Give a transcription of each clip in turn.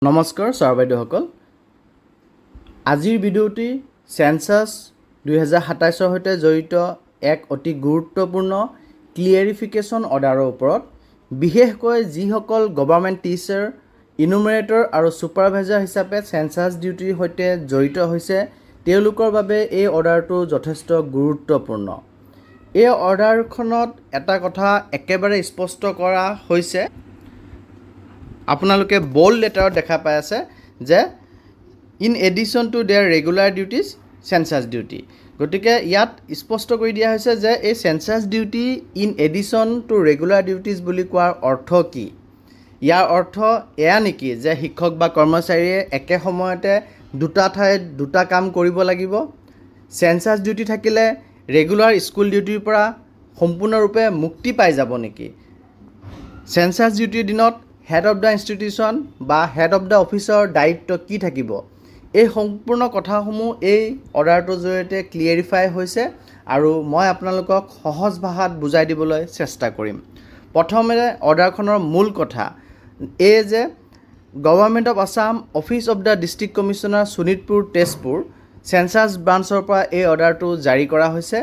নমস্কাৰ ছাৰ বাইদেউসকল। আজিৰ ভিডিঅ'টি সেন্সাস 2027 সৈতে জড়িত এক অতি গুৰুত্বপূৰ্ণ ক্লিয়াৰিফিকেশ্যন অৰ্ডাৰৰ ওপৰত, বিশেষকৈ যিসকল গভৰ্ণমেণ্ট টিচাৰ, ইনুমাৰেটৰ আৰু ছুপাৰভাইজাৰ হিচাপে সেন্সাস ডিউটিৰ সৈতে জড়িত হৈছে তেওঁলোকৰ বাবে এই অৰ্ডাৰটো যথেষ্ট গুৰুত্বপূৰ্ণ। এই অৰ্ডাৰখনত এটা কথা একেবাৰে স্পষ্ট কৰা হৈছে, আপোনালোকে বোল্ড লেটাৰত দেখা পাই আছে যে in addition to their regular duties census duty. গতিকে ইয়াত স্পষ্ট কৰি দিয়া হৈছে যে এই census duty in addition to regular duties বুলি কোৱাৰ অৰ্থ কি। ইয়াৰ অৰ্থ এয়া নেকি যে শিক্ষক বা কৰ্মচাৰীয়ে একে সময়তে দুটা ঠাইত দুটা কাম কৰিব লাগিব? সেন্সাস ডিউটি থাকিলে ৰেগুলাৰ স্কুল ডিউটিৰ পৰা সম্পূৰ্ণৰূপে মুক্তি পাই যাব নেকি? সেন্সাস ডিউটিৰ দিনত হেড অফ দ্য ইনষ্টিটিউশ্যন বা হেড অফ দ্য অফিচৰ দায়িত্ব কি থাকিব? এই সম্পূৰ্ণ কথাসমূহ এই অৰ্ডাৰটোৰ জৰিয়তে ক্লিয়াৰিফাই হৈছে আৰু মই আপোনালোকক সহজ ভাষাত বুজাই দিবলৈ চেষ্টা কৰিম। প্ৰথমে অৰ্ডাৰখনৰ মূল কথা এই যে government of Assam office of the district commissioner Sonitpur Tezpur census ব্ৰাঞ্চৰ পৰা এই অৰ্ডাৰটো জাৰি কৰা হৈছে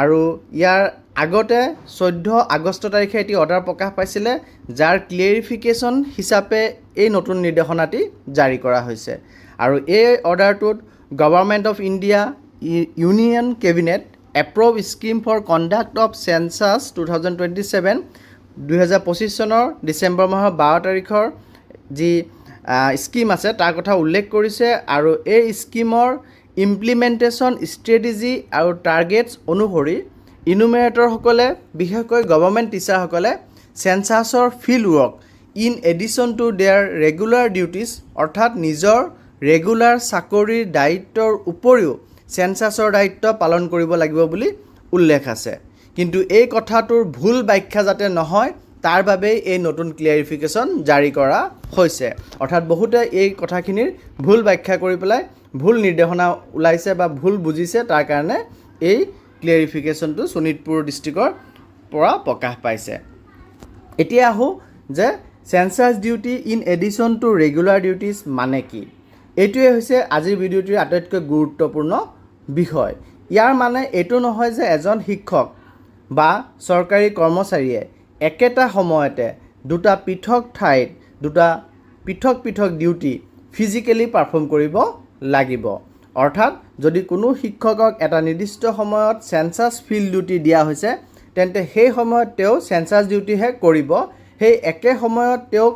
আৰু ইয়াৰ আগতে 14 আগষ্ট তাৰিখে এটি অৰ্ডাৰ প্ৰকাশ পাইছিলে, যাৰ ক্লিয়াৰিফিকেশ্যন হিচাপে এই নতুন নিৰ্দেশনাটি জাৰি কৰা হৈছে। আৰু এই অৰ্ডাৰটোত government of India union cabinet approve scheme for conduct of census 2027 2025 চনৰ ডিচেম্বৰ মাহৰ 12 তাৰিখৰ যি স্কিম আছে তাৰ কথা উল্লেখ কৰিছে আৰু এই স্কিমৰ ইমপ্লিমেণ্টেশ্যন ষ্ট্ৰেটেজি আৰু টাৰ্গেটছ অনুসৰি ইনুমেৰেটৰসকলে, বিশেষকৈ গভৰ্ণমেণ্ট টিচাৰসকলে সেন্সাছৰ field work in addition to their regular duties, অৰ্থাৎ নিজৰ ৰেগুলাৰ চাকৰিৰ দায়িত্বৰ উপৰিও সেন্সাছৰ দায়িত্ব পালন কৰিব লাগিব বুলি উল্লেখ আছে। কিন্তু এই কথাটোৰ ভুল ব্যাখ্যা যাতে নহয় তাৰ বাবেই এই নতুন ক্লিয়াৰিফিকেশ্যন জাৰি কৰা হৈছে। অৰ্থাৎ বহুতে এই কথাখিনিৰ ভুল ব্যাখ্যা কৰি পেলাই ভুল নিৰ্দেশনা ওলাইছে বা ভুল বুজিছে, তাৰ কাৰণে এই ক্লিয়াৰিফিকেশ্যনটো শোণিতপুৰ ডিষ্ট্ৰিক্টৰ পৰা প্ৰকাশ পাইছে। এতিয়া আহোঁ যে census duty in addition to regular duties মানে কি। এইটোৱে হৈছে আজিৰ ভিডিঅ'টিৰ আটাইতকৈ গুৰুত্বপূৰ্ণ বিষয়। ইয়াৰ মানে এইটো নহয় যে এজন শিক্ষক বা চৰকাৰী কৰ্মচাৰীয়ে একেটা সময়তে দুটা পৃথক ঠাইত দুটা পৃথক পৃথক ডিউটি ফিজিকেলি পাৰফৰ্ম কৰিব লাগিব। অৰ্থাৎ যদি কোনো শিক্ষকক এটা নিৰ্দিষ্ট সময়ত সেন্সাস ফিল্ড ডিউটি দিয়া হৈছে, তেন্তে সেই সময়ত তেওঁ সেন্সাস ডিউটিহে কৰিব। সেই একে সময়ত তেওঁক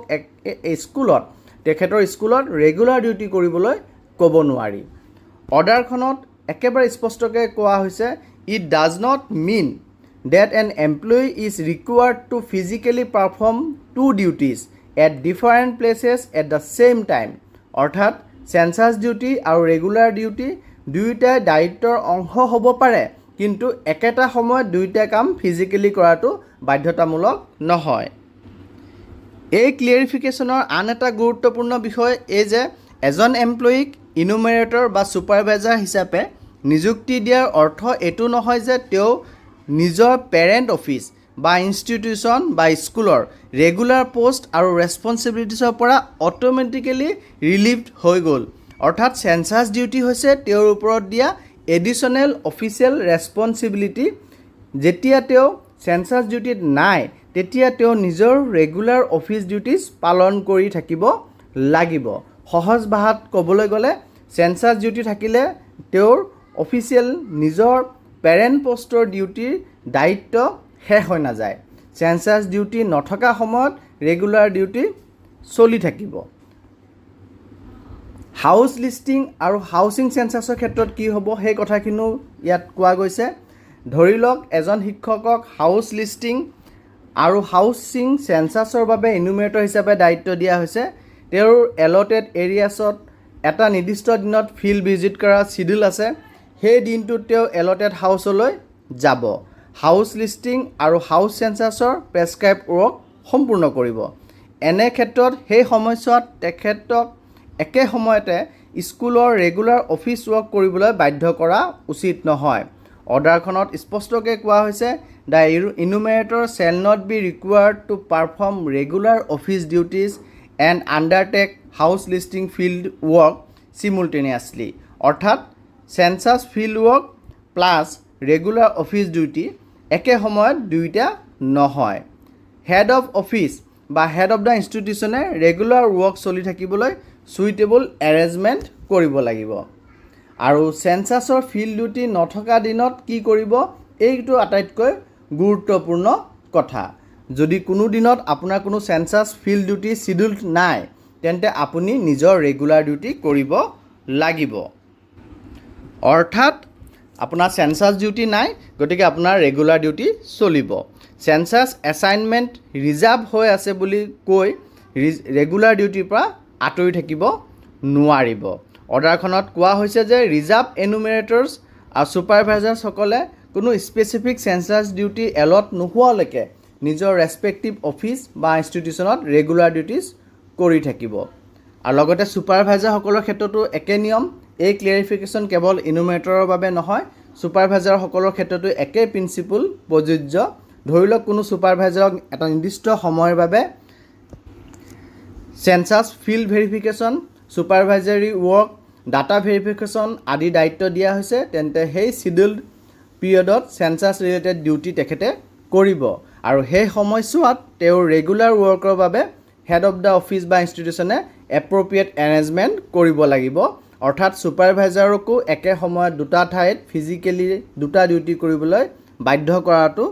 স্কুলত তেখেতৰ স্কুলত ৰেগুলাৰ ডিউটি কৰিবলৈ ক'ব নোৱাৰি। অৰ্ডাৰখনত একেবাৰে স্পষ্টকৈ কোৱা হৈছে, it does not mean that an employee is required to physically perform two duties at different places at the same time। অৰ্থাৎ সেন্সাস ডিউটি আৰু ৰেগুলাৰ ডিউটি দুয়োটাই দায়িত্বৰ অংশ হ'ব পাৰে, কিন্তু একেটা সময়ত দুয়োটা কাম ফিজিকেলি কৰাটো বাধ্যতামূলক নহয়। এই ক্লিয়াৰিফিকেশ্যনৰ আন এটা গুৰুত্বপূৰ্ণ বিষয় এই যে এজন এমপ্লয়ীক ইনুমেৰেটৰ বা ছুপাৰভাইজাৰ হিচাপে নিযুক্তি দিয়াৰ অৰ্থ এইটো নহয় যে তেওঁ নিজৰ পেৰেণ্ট অফিচ বা ইনষ্টিটিউশ্যন বা স্কুলৰ ৰেগুলাৰ পোষ্ট আৰু ৰেছপনচিবিলিটিছৰ পৰা অট'মেটিকেলি ৰিলিভড হৈ গ'ল। অৰ্থাৎ সেন্সাস ডিউটি হৈছে তেওঁৰ ওপৰত দিয়া এডিশ্যনেল অফিচিয়েল ৰেছপনচিবিলিটি। যেতিয়া তেওঁ সেন্সাস ডিউটিত নাই তেতিয়া তেওঁ নিজৰ ৰেগুলাৰ অফিচ ডিউটিজ পালন কৰি থাকিব লাগিব। সহজ ভাষাত ক'বলৈ গ'লে সেন্সাস ডিউটি থাকিলে তেওঁৰ অফিচিয়েল নিজৰ পেৰেণ্ট পোষ্টৰ ডিউটিৰ দায়িত্ব শেষ হৈ নাযায়। সেন্সাস ডিউটি নথকা সময়ত ৰেগুলাৰ ডিউটি চলি থাকিব। হাউচ লিষ্টিং আৰু হাউচিং সেন্সাছৰ ক্ষেত্ৰত কি হ'ব সেই কথাখিনিও ইয়াত কোৱা গৈছে। ধৰি লওক এজন শিক্ষকক হাউচ লিষ্টিং আৰু হাউচিং সেন্সাছৰ বাবে ইনুমেৰেটৰ হিচাপে দায়িত্ব দিয়া হৈছে। তেওঁৰ এলটেড এৰিয়াছত এটা নিৰ্দিষ্ট দিনত ফিল্ড ভিজিট কৰাৰ চিডিউল আছে। সেই দিনটোত তেওঁ এলটেড হাউচলৈ যাব, হাউচ লিষ্টিং আৰু হাউচ সেন্সাছৰ প্ৰেছক্ৰাইব ৱৰ্ক সম্পূৰ্ণ কৰিব। এনে ক্ষেত্ৰত সেই সময়ছোৱাত তেখেতক একে সময়তে স্কুলৰ ৰেগুলাৰ অফিচ ৱৰ্ক কৰিবলৈ বাধ্য কৰা উচিত নহয়। অৰ্ডাৰখনত স্পষ্টকৈ কোৱা হৈছে, the enumerator shall not be required to perform regular office duties and undertake house listing field work simultaneously. অৰ্থাৎ census field work plus regular office duty একে সময়ত দুইটা নহয়। হেড অফ অফিচ বা হেড অফ দ্য ইনষ্টিটিউশ্যনে regular work চলি থাকিবলৈ suitable arrangement কৰিব লাগিব। আৰু সেন্সাছৰ ফিল্ড ডিউটি নথকা দিনত কি কৰিব, এইটো আটাইতকৈ গুৰুত্বপূৰ্ণ কথা। যদি কোনো দিনত আপোনাৰ কোনো সেন্সাছ ফিল্ড ডিউটি শিডিউল নাই, তেন্তে আপুনি নিজৰ ৰেগুলাৰ ডিউটি কৰিব লাগিব। অৰ্থাৎ আপোনাৰ সেন্সাছ ডিউটি নাই, গতিকে আপোনাৰ ৰেগুলাৰ ডিউটি চলিব। সেন্সাছ এছাইনমেণ্ট ৰিজাৰ্ভ হৈ আছে বুলি কৈ ৰেগুলাৰ ডিউটিৰ পৰা আঁতৰি থাকিব নোৱাৰিব। অৰ্ডাৰখনত কোৱা হৈছে যে ৰিজাৰ্ভ এনুমেৰেটৰ্ছ আৰু ছুপাৰভাইজাৰ্ছসকলে কোনো স্পেচিফিক সেন্সাছ ডিউটি এলট নোহোৱালৈকে নিজৰ ৰেছপেক্টিভ অফিচ বা ইনষ্টিটিউশ্যনত ৰেগুলাৰ ডিউটিজ কৰি থাকিব। আৰু লগতে ছুপাৰভাইজাৰসকলৰ ক্ষেত্ৰতো একে নিয়ম। এই ক্লিয়াৰিফিকেশ্যন কেৱল ইনুমেৰেটৰৰ বাবে নহয়, ছুপাৰভাইজাৰসকলৰ ক্ষেত্ৰতো একে প্ৰিন্সিপল প্ৰযোজ্য। ধৰি লওক কোনো ছুপাৰভাইজাৰক এটা নিৰ্দিষ্ট সময়ৰ বাবে census field verification, supervisory work, data verification আদি দায়িত্ব দিয়া হৈছে, তেন্তে সেই শিডিউল্ড পিৰিয়ডত সেন্সাছ ৰিলেটেড ডিউটি তেখেতে কৰিব। আৰু সেই সময়ছোৱাত তেওঁৰ ৰেগুলাৰ ৱৰ্কৰ বাবে হেড অফ দ্য অফিচ বা ইনষ্টিটিউশ্যনে এপ্ৰপ্ৰিয়েট এৰেঞ্জমেণ্ট কৰিব লাগিব। অৰ্থাৎ ছুপাৰভাইজাৰকো একে সময়ত দুটা ঠাইত ফিজিকেলি দুটা ডিউটি কৰিবলৈ বাধ্য কৰাটো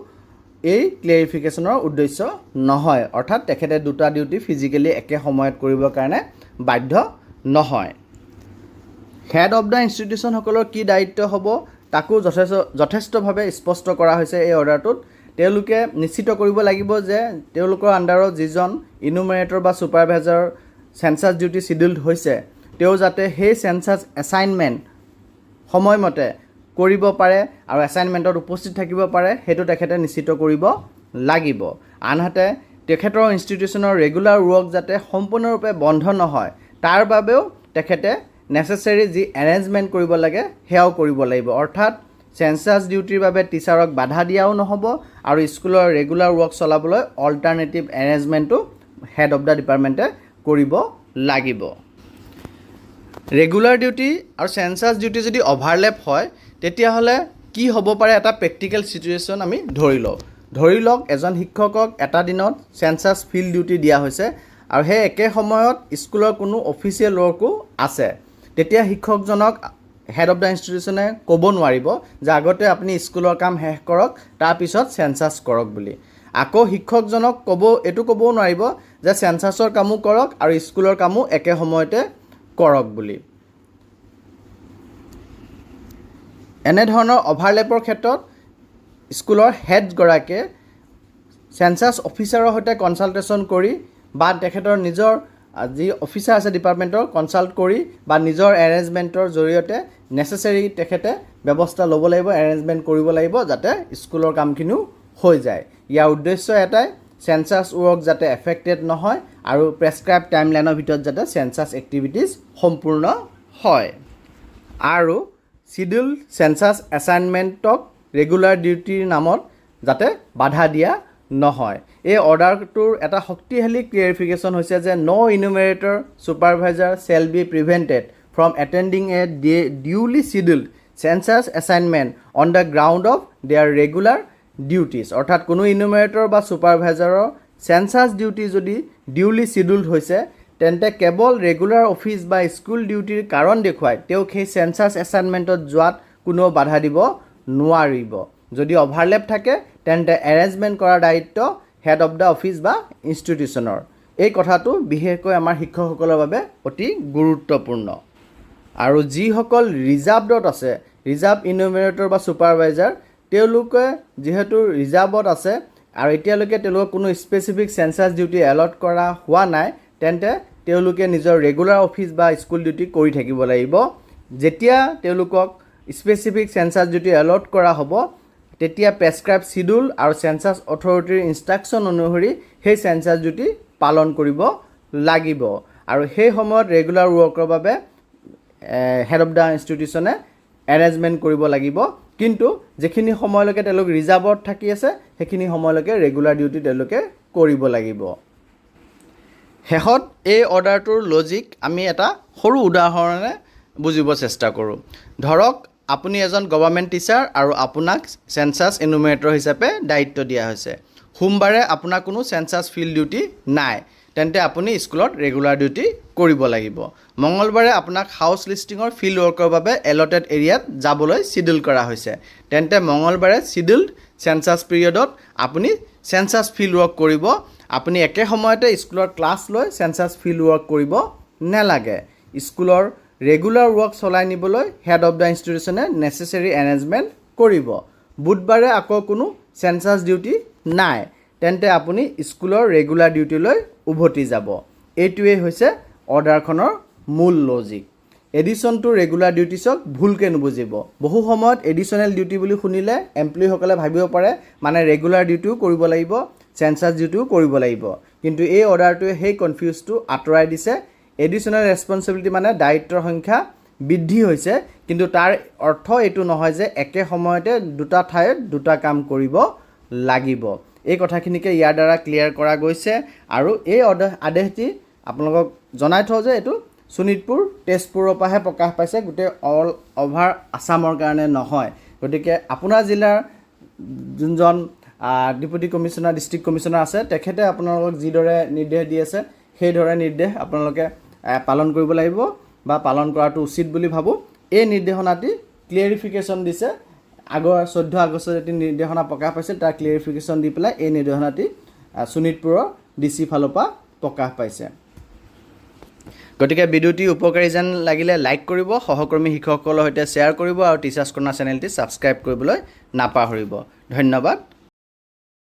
এই ক্লিয়াৰিফিকেশ্যনৰ উদ্দেশ্য নহয়। অৰ্থাৎ তেখেতে দুটা ডিউটি ফিজিকেলি একে সময়ত কৰিবৰ কাৰণে বাধ্য নহয়। হেড অফ দ্য ইনষ্টিটিউশ্যনসকলৰ কি দায়িত্ব হ'ব তাকো যথেষ্টভাৱে স্পষ্ট কৰা হৈছে এই অৰ্ডাৰটোত। তেওঁলোকে নিশ্চিত কৰিব লাগিব যে তেওঁলোকৰ আণ্ডাৰত যিজন ইনুমেৰেটৰ বা ছুপাৰভাইজাৰ সেন্সাছ ডিউটি শিডিউল্ড হৈছে, তেওঁ যাতে সেই সেন্সাছ এছাইনমেণ্ট সময়মতে কৰিব পাৰে আৰু এছাইনমেণ্টত উপস্থিত থাকিব পাৰে, সেইটো তেখেতে নিশ্চিত কৰিব লাগিব। আনহাতে তেখেতৰ ইনষ্টিটিউশ্যনৰ ৰেগুলাৰ ৱৰ্ক যাতে সম্পূৰ্ণৰূপে বন্ধ নহয়, তাৰ বাবেও তেখেতে নেচেচেৰী যি এৰেঞ্জমেণ্ট কৰিব লাগে সেয়াও কৰিব লাগিব। অৰ্থাৎ সেন্সাছ ডিউটিৰ বাবে টিচাৰক বাধা দিয়াও নহ'ব আৰু স্কুলৰ ৰেগুলাৰ ৱৰ্ক চলাবলৈ অল্টাৰনেটিভ এৰেঞ্জমেণ্টো হেড অফ দ্য ডিপাৰ্টমেণ্টে কৰিব লাগিব। ৰেগুলাৰ ডিউটি আৰু সেন্সাছ ডিউটি যদি অভাৰলেপ হয়, তেতিয়াহ'লে কি হ'ব পাৰে এটা প্ৰেক্টিকেল চিটুৱেশ্যন আমি ধৰি লওক এজন শিক্ষকক এটা দিনত সেন্সাছ ফিল্ড ডিউটি দিয়া হৈছে আৰু সেই একে সময়ত স্কুলৰ কোনো অফিচিয়েল ৱৰ্কো আছে। তেতিয়া শিক্ষকজনক হেড অফ দ্য ইনষ্টিটিউশ্যনে ক'ব নোৱাৰিব যে আগতে আপুনি স্কুলৰ কাম শেষ কৰক, তাৰপিছত সেন্সাছ কৰক বুলি। আকৌ শিক্ষকজনক এইটো ক'বও নোৱাৰিব যে সেন্সাছৰ কামো কৰক আৰু স্কুলৰ কামো একে সময়তে কৰক বুলি। এনেধৰণৰ অভাৰলেপৰ ক্ষেত্ৰত স্কুলৰ হেডগৰাকীয়ে সেন্সাছ অফিচাৰৰ সৈতে কনচাল্টেশ্যন কৰি বা তেখেতৰ নিজৰ যি অফিচাৰ আছে ডিপাৰ্টমেণ্টৰ কনচাল্ট কৰি বা নিজৰ এৰেঞ্জমেণ্টৰ জৰিয়তে নেচেচেৰী তেখেতে ব্যৱস্থা ল'ব লাগিব, এৰেঞ্জমেণ্ট কৰিব লাগিব যাতে স্কুলৰ কামখিনিও হৈ যায়। ইয়াৰ উদ্দেশ্য এটাই, সেন্সাছ ৱৰ্ক যাতে এফেক্টেড নহয় আৰু প্ৰেছক্ৰাইব টাইমলাইনৰ ভিতৰত যাতে সেন্সাছ এক্টিভিটিজ সম্পূৰ্ণ হয়। আৰু শিডিউল সেন্সাছ এছাইনমেণ্টক ৰেগুলাৰ ডিউটিৰ নামত যাতে বাধা দিয়া নহয়। এই অৰ্ডাৰটোৰ এটা শক্তিশালী ক্লিয়াৰিফিকেশ্যন হৈছে যে no' enumerator supervisor shall be prevented from attending a duly scheduled census assignment on the ground of their regular duties. অৰ্থাৎ কোনো ইনুমেৰেটৰ বা ছুপাৰভাইজাৰৰ সেন্সাছ ডিউটি যদি ডিউলি শিডিউল্ড হৈছে, তেন্তে কেৱল ৰেগুলাৰ অফিচ বা স্কুল ডিউটিৰ কাৰণ দেখুৱাই তেওঁক সেই সেন্সাছ এছাইনমেণ্টত যোৱাত কোনেও বাধা দিব নোৱাৰিব। যদি অভাৰলেপ থাকে, তেন্তে এৰেঞ্জমেণ্ট কৰাৰ দায়িত্ব হেড অফ দ্য অফিচ বা ইনষ্টিটিউশ্যনৰ। এই কথাটো বিশেষকৈ আমাৰ শিক্ষকসকলৰ বাবে অতি গুৰুত্বপূৰ্ণ। আৰু যিসকল ৰিজাৰ্ভডত আছে, ৰিজাৰ্ভ ইনুমেৰেটৰ বা ছুপাৰভাইজাৰ, তেওঁলোকে যিহেতু ৰিজাৰ্ভত আছে আৰু এতিয়ালৈকে তেওঁলোকক কোনো স্পেচিফিক সেন্সাছ ডিউটি এলট কৰা হোৱা নাই, তেন্তে তেওঁলোকে নিজৰ ৰেগুলাৰ অফিচ বা স্কুল ডিউটি কৰি থাকিব লাগিব। যেতিয়া তেওঁলোকক স্পেচিফিক সেন্সাছ ডিউটি এলট কৰা হ'ব, তেতিয়া প্ৰেছক্ৰাইব শিডিউল আৰু সেন্সাছ অথৰিটিৰ ইনষ্ট্ৰাকশ্যন অনুসৰি সেই সেন্সাছ ডিউটি পালন কৰিব লাগিব। আৰু সেই সময়ত ৰেগুলাৰ ৱৰ্কৰ বাবে হেড অফ দ্য ইনষ্টিটিউশ্যনে এৰেঞ্জমেণ্ট কৰিব লাগিব। কিন্তু যিখিনি সময়লৈকে তেওঁলোক ৰিজাৰ্ভত থাকি আছে, সেইখিনি সময়লৈকে ৰেগুলাৰ ডিউটি তেওঁলোকে কৰিব লাগিব। শেষত এই অৰ্ডাৰটোৰ লজিক আমি এটা সৰু উদাহৰণে বুজিব চেষ্টা কৰোঁ। ধৰক আপুনি এজন গভৰ্ণমেণ্ট টিচাৰ আৰু আপোনাক চেঞ্চাছ এনুমেৰেটৰ হিচাপে দায়িত্ব দিয়া হৈছে। সোমবাৰে আপোনাৰ কোনো চেঞ্চাছ ফিল্ড ডিউটি নাই, তেন্তে আপুনি স্কুলত ৰেগুলাৰ ডিউটি কৰিব লাগিব। মঙলবাৰে আপোনাক হাউচ লিষ্টিঙৰ ফিল্ড ৱৰ্কৰ বাবে এলটেড এৰিয়াত যাবলৈ চিডিউল কৰা হৈছে, তেন্তে মঙলবাৰে চিডিউল্ড চেঞ্চাছ পিৰিয়ডত আপুনি চেঞ্চাছ ফিল্ড ৱৰ্ক কৰিব। আপুনি একে সময়তে স্কুলৰ ক্লাছ লৈ চেঞ্চাছ ফিল্ড ৱৰ্ক কৰিব নালাগে। স্কুলৰ ৰেগুলাৰ ৱৰ্ক চলাই নিবলৈ হেড অফ দ্য ইনষ্টিটিউশ্যনে নেচেচেৰী এৰেঞ্জমেণ্ট কৰিব। বুধবাৰে আকৌ কোনো চেঞ্চাছ ডিউটি নাই, তেন্তে আপুনি স্কুলৰ ৰেগুলাৰ ডিউটিলৈ উভতি যাব। এইটোৱেই হৈছে অৰ্ডাৰখনৰ মূল লজিক। এডিশ্যন টু ৰেগুলাৰ ডিউটিছক ভুলকৈ নুবুজিব। বহু সময়ত এডিশ্যনেল ডিউটি বুলি শুনিলে এমপ্লয়ীসকলে ভাবিব পাৰে মানে ৰেগুলাৰ ডিউটিও কৰিব লাগিব, চেঞ্চাছ ডিউটিও কৰিব লাগিব। কিন্তু এই অৰ্ডাৰটোৱে সেই কনফিউজটো আঁতৰাই দিছে। এডিশ্যনেল ৰেছপঞ্চিবিলিটি মানে দায়িত্বৰ সংখ্যা বৃদ্ধি হৈছে, কিন্তু তাৰ অৰ্থ এইটো নহয় যে একে সময়তে দুটা ঠাইত দুটা কাম কৰিব লাগিব। এই কথাখিনিকে ইয়াৰ দ্বাৰা ক্লিয়াৰ কৰা গৈছে। আৰু এই আদেশটি আপোনালোকক জনাই থওঁ যে এইটো শোণিতপুৰ তেজপুৰৰ পৰাহে প্ৰকাশ পাইছে, গোটেই অল অভাৰ আছামৰ কাৰণে নহয়। গতিকে আপোনাৰ জিলাৰ যোনজন ডেপুটি কমিশ্যনাৰ ডিষ্ট্ৰিক্ট কমিশ্যনাৰ আছে তেখেতে আপোনালোকক যিদৰে নিৰ্দেশ দি আছে সেইদৰে নিৰ্দেশ আপোনালোকে পালন কৰিব লাগিব বা পালন কৰাটো উচিত বুলি ভাবোঁ। এই নিৰ্দেশনাটি ক্লিয়াৰিফিকেশ্যন দিছে। আগৰ 14 আগষ্টত এটি নিৰ্দেশনা প্ৰকাশ পাইছিল, তাৰ ক্লিয়াৰিফিকেশ্যন দি পেলাই এই নিৰ্দেশনাটি শোণিতপুৰৰ DC ফালৰ পৰা প্ৰকাশ পাইছে। গতিকে ভিডিঅ'টি উপকাৰী যেন লাগিলে লাইক কৰিব, সহকৰ্মী শিক্ষকসকলৰ সৈতে শ্বেয়াৰ কৰিব আৰু টিচাৰ্ছ কৰ্ণাৰ চেনেলটি ছাবস্ক্ৰাইব কৰিবলৈ নাপাহৰিব। ধন্যবাদ।